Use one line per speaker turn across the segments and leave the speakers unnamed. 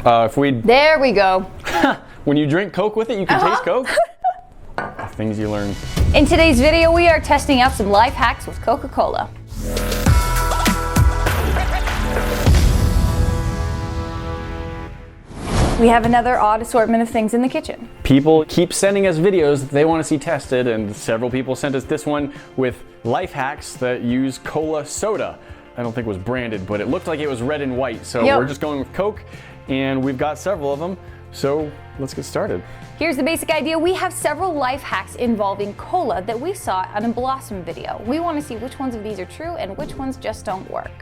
There we go.
When you drink Coke with it, you can taste Coke. The things you learn.
In today's video, we are testing out some life hacks with Coca-Cola. We have another odd assortment of things in the kitchen.
People keep sending us videos that they want to see tested, and several people sent us this one with life hacks that use cola soda. I don't think it was branded, but it looked like it was red and white, so we're just going with Coke, and we've got several of them, so let's get started.
Here's the basic idea. We have several life hacks involving cola that we saw on a Blossom video. We want to see which ones of these are true and which ones just don't work.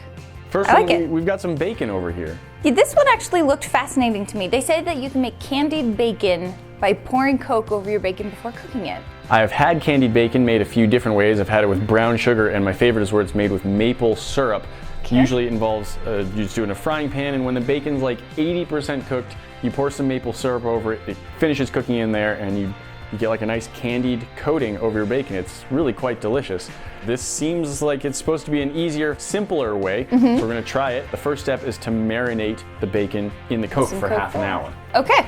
First one, we've got some bacon over here.
Yeah, this one actually looked fascinating to me. They say that you can make candied bacon by pouring Coke over your bacon before cooking it.
I have had candied bacon made a few different ways. I've had it with brown sugar, and my favorite is where it's made with maple syrup. Usually it involves, you just do it in a frying pan, and when the bacon's like 80% cooked, you pour some maple syrup over it, it finishes cooking in there, and you get like a nice candied coating over your bacon. It's really quite delicious. This seems like it's supposed to be an easier, simpler way, so we're gonna try it. The first step is to marinate the bacon in the Coke for half an hour.
Okay.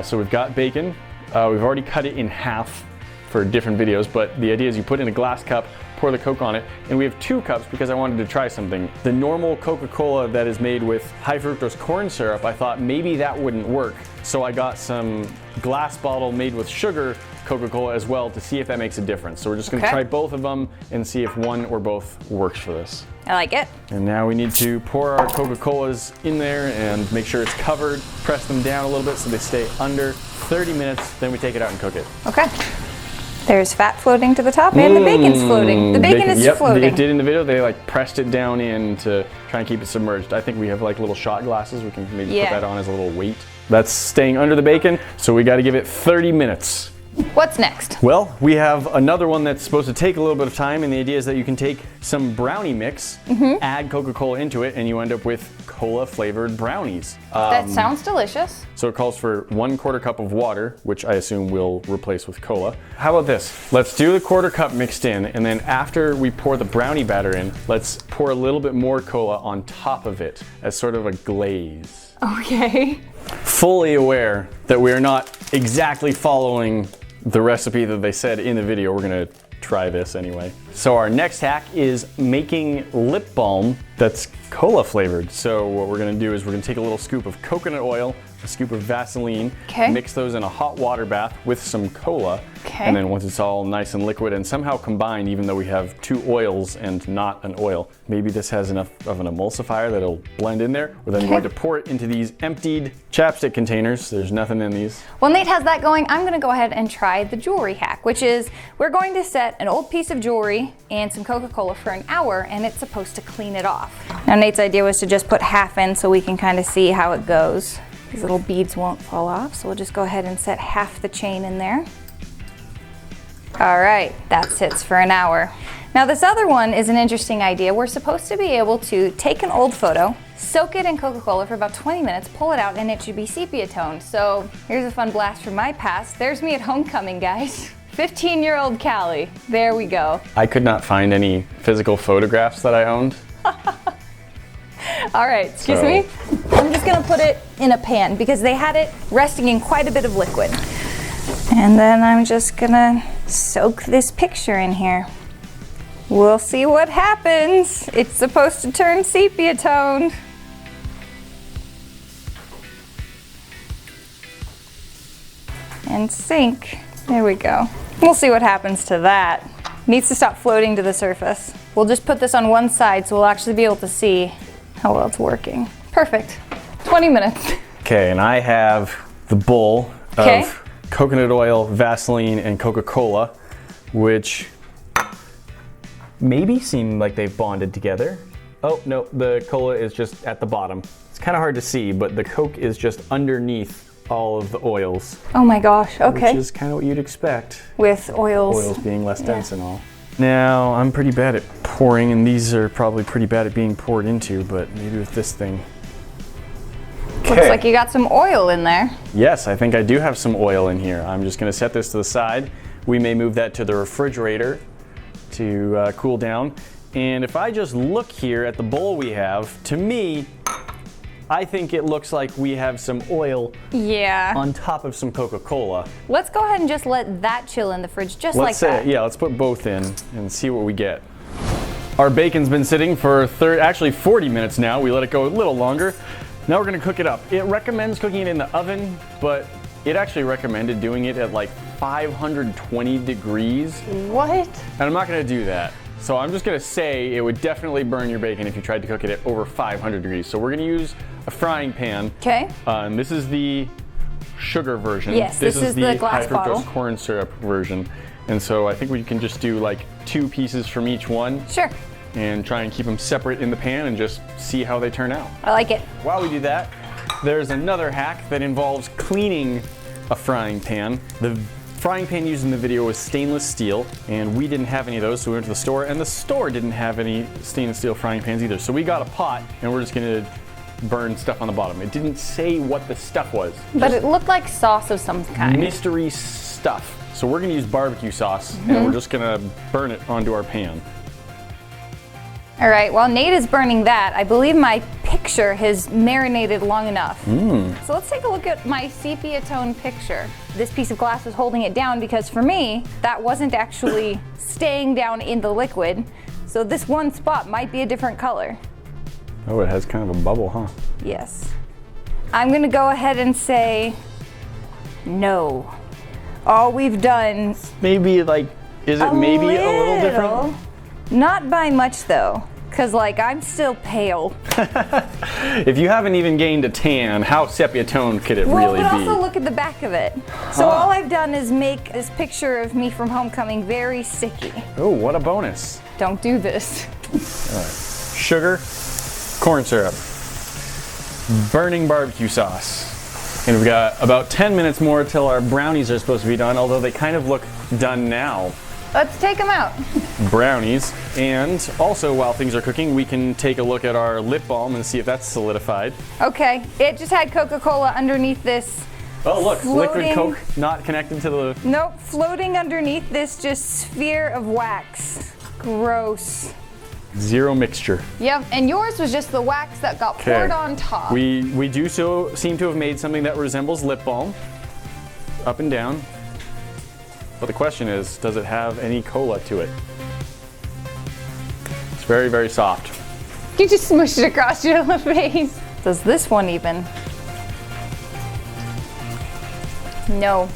So we've got bacon. We've already cut it in half for different videos, but the idea is you put it in a glass cup, pour the Coke on it, and we have 2 cups because I wanted to try something. The normal Coca-Cola that is made with high fructose corn syrup, I thought maybe that wouldn't work. So I got some glass bottle made with sugar Coca-Cola as well to see if that makes a difference. So we're just gonna try both of them and see if one or both works for this.
I like it.
And now we need to pour our Coca-Colas in there and make sure it's covered, press them down a little bit so they stay under 30 minutes, then we take it out and cook it.
Okay. There's fat floating to the top and the bacon's floating. The bacon is floating.
They did in the video, they like pressed it down in to try and keep it submerged. I think we have like little shot glasses, we can maybe put that on as a little weight. That's staying under the bacon, so we gotta give it 30 minutes.
What's next?
Well, we have another one that's supposed to take a little bit of time, and the idea is that you can take some brownie mix, add Coca-Cola into it, and you end up with cola-flavored brownies.
That sounds delicious.
So it calls for 1/4 cup of water, which I assume we'll replace with cola. How about this? Let's do the 1/4 cup mixed in, and then after we pour the brownie batter in, let's pour a little bit more cola on top of it as sort of a glaze.
Okay.
Fully aware that we are not exactly following the recipe that they said in the video, we're gonna try this anyway. So our next hack is making lip balm that's cola flavored. So what we're gonna do is we're gonna take a little scoop of coconut oil, a scoop of Vaseline, mix those in a hot water bath with some cola, and then once it's all nice and liquid and somehow combined, even though we have 2 oils and not an oil, maybe this has enough of an emulsifier that it'll blend in there. We're then going to pour it into these emptied chapstick containers. There's nothing in these.
While Nate has that going, I'm gonna go ahead and try the jewelry hack, which is we're going to set an old piece of jewelry and some Coca-Cola for an hour, and it's supposed to clean it off. Now Nate's idea was to just put half in so we can kind of see how it goes. These little beads won't fall off, so we'll just go ahead and set half the chain in there. All right, that sits for an hour. Now this other one is an interesting idea. We're supposed to be able to take an old photo, soak it in Coca-Cola for about 20 minutes, pull it out, and it should be sepia toned. So here's a fun blast from my past. There's me at homecoming, guys. 15-year-old Callie. There we go.
I could not find any physical photographs that I owned.
All right, excuse me. I'm just gonna put it in a pan because they had it resting in quite a bit of liquid. And then I'm just gonna soak this picture in here. We'll see what happens. It's supposed to turn sepia toned. And sink. There we go. We'll see what happens to that. Needs to stop floating to the surface. We'll just put this on one side so we'll actually be able to see how well it's working. Perfect. 20 minutes.
Okay, and I have the bowl of coconut oil, Vaseline, and Coca-Cola, which maybe seem like they've bonded together. Oh, no, the cola is just at the bottom. It's kind of hard to see, but the Coke is just underneath all of the oils.
Oh my gosh, okay.
Which is kind of what you'd expect.
With oils.
Oils being less dense and all. Now, I'm pretty bad at pouring, and these are probably pretty bad at being poured into, but maybe with this thing.
Looks like you got some oil in there.
Yes, I think I do have some oil in here. I'm just gonna set this to the side. We may move that to the refrigerator to cool down. And if I just look here at the bowl we have, to me, I think it looks like we have some oil on top of some Coca-Cola.
Let's go ahead and just let that chill in the fridge just
Let's
like that.
Yeah, let's put both in and see what we get. Our bacon's been sitting for actually 40 minutes now. We let it go a little longer. Now we're gonna cook it up. It recommends cooking it in the oven, but it actually recommended doing it at like 520 degrees.
What?
And I'm not gonna do that. So I'm just gonna say it would definitely burn your bacon if you tried to cook it at over 500 degrees. So we're gonna use a frying pan.
Okay.
And this is the sugar version.
Yes, this is the glass
high fructose
bottle.
corn syrup version. And so I think we can just do like 2 pieces from each one.
Sure.
And try and keep them separate in the pan and just see how they turn out.
I like it.
While we do that, there's another hack that involves cleaning a frying pan. The frying pan used in the video was stainless steel, and we didn't have any of those, so we went to the store, and the store didn't have any stainless steel frying pans either. So we got a pot, and we're just gonna burn stuff on the bottom. It didn't say what the stuff was.
But it looked like sauce of some kind.
Mystery stuff. So we're gonna use barbecue sauce, and we're just gonna burn it onto our pan.
All right, while Nate is burning that, I believe my picture has marinated long enough. So let's take a look at my sepia tone picture. This piece of glass was holding it down because for me, that wasn't actually staying down in the liquid. So this one spot might be a different color.
Oh, it has kind of a bubble, huh?
Yes. I'm gonna go ahead and say no. All we've done.
Maybe like, is it maybe a little different?
Not by much though, because like I'm still pale.
If you haven't even gained a tan, how sepia tone could it really
but
be?
also look at the back of it. So all I've done is make this picture of me from homecoming very sticky.
Oh, what a bonus.
Don't do this.
All right. Sugar, corn syrup, burning barbecue sauce. And we've got about 10 minutes more till our brownies are supposed to be done, although they kind of look done now.
Let's take them out.
Brownies. And also, while things are cooking, we can take a look at our lip balm and see if that's solidified.
Okay, it just had Coca-Cola underneath this.
Oh, look,
floating,
liquid Coke not connected to the...
Nope, floating underneath this just sphere of wax. Gross.
Zero mixture.
Yep, and yours was just the wax that got poured on top.
We do so seem to have made something that resembles lip balm. Up and down. But the question is, does it have any cola to it? It's very, very soft.
You just smushed it across your face. Does this one even? No.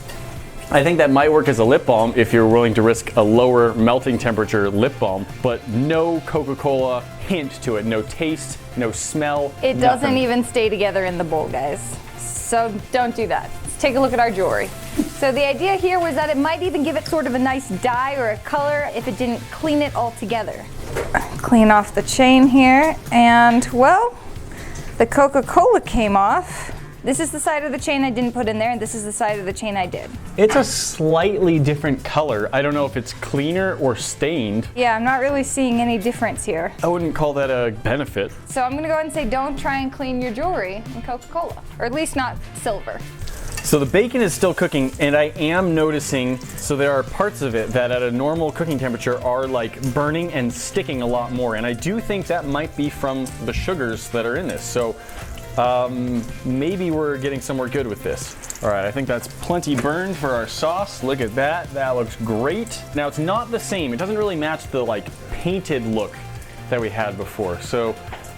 I think that might work as a lip balm if you're willing to risk a lower melting temperature lip balm, but no Coca-Cola hint to it. No taste, no smell.
It doesn't even stay together in the bowl, guys. So don't do that. Let's take a look at our jewelry. So the idea here was that it might even give it sort of a nice dye or a color if it didn't clean it all together. Clean off the chain here, and well, the Coca-Cola came off. This is the side of the chain I didn't put in there, and this is the side of the chain I did.
It's a slightly different color. I don't know if it's cleaner or stained.
Yeah, I'm not really seeing any difference here.
I wouldn't call that a benefit.
So I'm gonna go ahead and say don't try and clean your jewelry in Coca-Cola, or at least not silver.
So the bacon is still cooking, and I am noticing, so there are parts of it that at a normal cooking temperature are like burning and sticking a lot more, and I do think that might be from the sugars that are in this. So maybe we're getting somewhere good with this. All right, I think that's plenty burned for our sauce. Look at that, that looks great. Now it's not the same, it doesn't really match the like painted look that we had before. So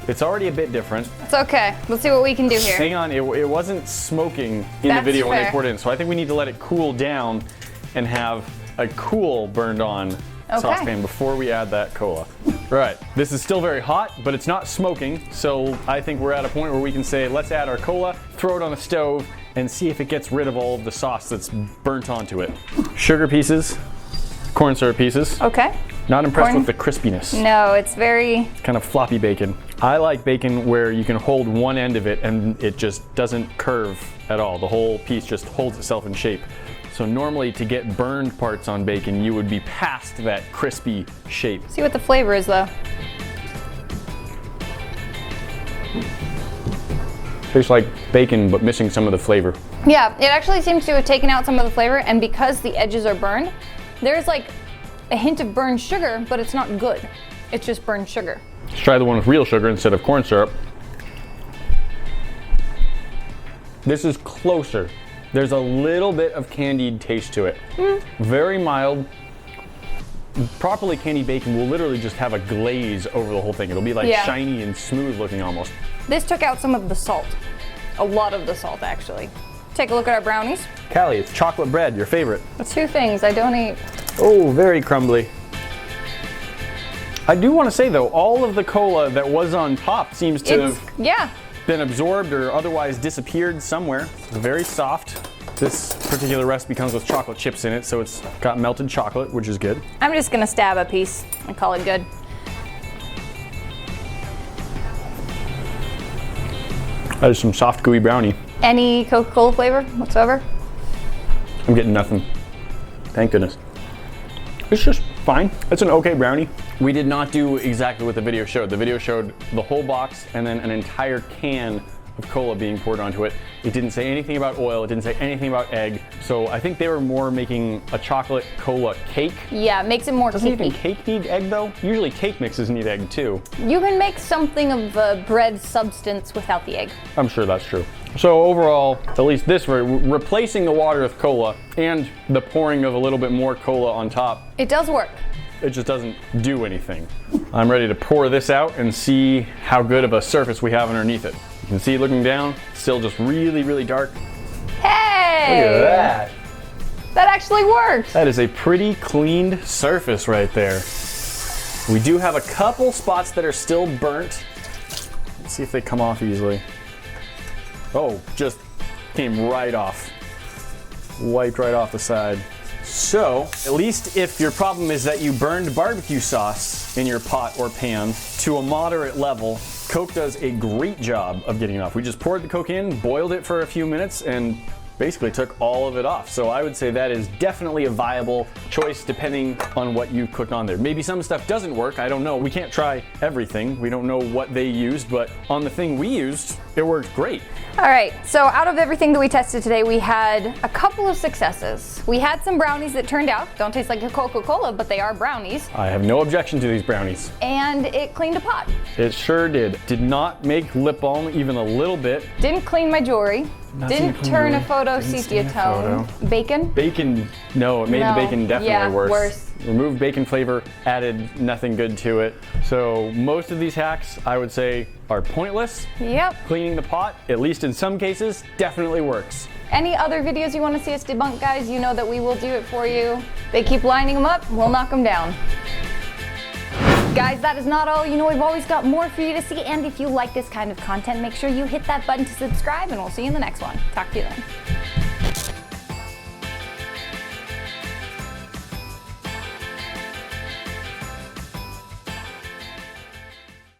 it's already a bit different.
It's okay. Let's see what we can do here.
Hang on, it wasn't smoking in the video when they poured it in, so I think we need to let it cool down and have a cool burned on saucepan before we add that cola. Right, this is still very hot, but it's not smoking, so I think we're at a point where we can say, let's add our cola, throw it on the stove, and see if it gets rid of all of the sauce that's burnt onto it. Sugar pieces, corn syrup pieces.
Okay.
Not impressed with the crispiness.
No, it's very...
kind of floppy bacon. I like bacon where you can hold one end of it and it just doesn't curve at all. The whole piece just holds itself in shape. So normally to get burned parts on bacon, you would be past that crispy shape.
See what the flavor is though.
Tastes like bacon, but missing some of the flavor.
Yeah, it actually seems to have taken out some of the flavor, and because the edges are burned, there's like a hint of burned sugar, but it's not good. It's just burned sugar.
Let's try the one with real sugar instead of corn syrup. This is closer. There's a little bit of candied taste to it. Very mild. Properly candied bacon will literally just have a glaze over the whole thing. It'll be like shiny and smooth looking almost.
This took out some of the salt. A lot of the salt, actually. Take a look at our brownies.
Callie, it's chocolate bread, your favorite.
Two things I don't eat.
Oh, very crumbly. I do want to say though, all of the cola that was on top seems to have been absorbed or otherwise disappeared somewhere. It's very soft. This particular recipe comes with chocolate chips in it, so it's got melted chocolate, which is good.
I'm just gonna stab a piece and call it good.
That is some soft, gooey brownie.
Any Coca-Cola flavor whatsoever?
I'm getting nothing. Thank goodness. It's just fine. It's an okay brownie. We did not do exactly what the video showed. The video showed the whole box and then an entire can of cola being poured onto it. It didn't say anything about oil. It didn't say anything about egg. So I think they were more making a chocolate cola cake.
Yeah, it makes it more
Doesn't
cakey.
even cake need egg though? Usually cake mixes need egg too.
You can make something of the bread substance without the egg.
I'm sure that's true. So overall, at least this, replacing the water with cola and the pouring of a little bit more cola on top.
It does work.
It just doesn't do anything. I'm ready to pour this out and see how good of a surface we have underneath it. You can see looking down, still just really, really dark.
Hey!
Look at that.
That actually works.
That is a pretty cleaned surface right there. We do have a couple spots that are still burnt. Let's see if they come off easily. Oh, just came right off. Wiped right off the side. So, at least if your problem is that you burned barbecue sauce in your pot or pan to a moderate level, Coke does a great job of getting it off. We just poured the Coke in, boiled it for a few minutes, and basically took all of it off. So I would say that is definitely a viable choice depending on what you cooked on there. Maybe some stuff doesn't work, I don't know. We can't try everything. We don't know what they used, but on the thing we used, it worked great.
All right, so out of everything that we tested today, we had a couple of successes. We had some brownies that turned out, don't taste like a Coca-Cola, but they are brownies.
I have no objection to these brownies.
And it cleaned a pot.
It sure did. Did not make lip balm even a little bit.
Didn't clean my jewelry. Didn't turn a photo sepia tone. Bacon?
Bacon, no, it made the bacon definitely worse. Removed bacon flavor, added nothing good to it. So most of these hacks, I would say, are pointless.
Yep.
Cleaning the pot, at least in some cases, definitely works.
Any other videos you want to see us debunk, guys, you know that we will do it for you. They keep lining them up, we'll knock them down. Guys, that is not all. You know, we've always got more for you to see, and if you like this kind of content, make sure you hit that button to subscribe, and we'll see you in the next one. Talk to you then.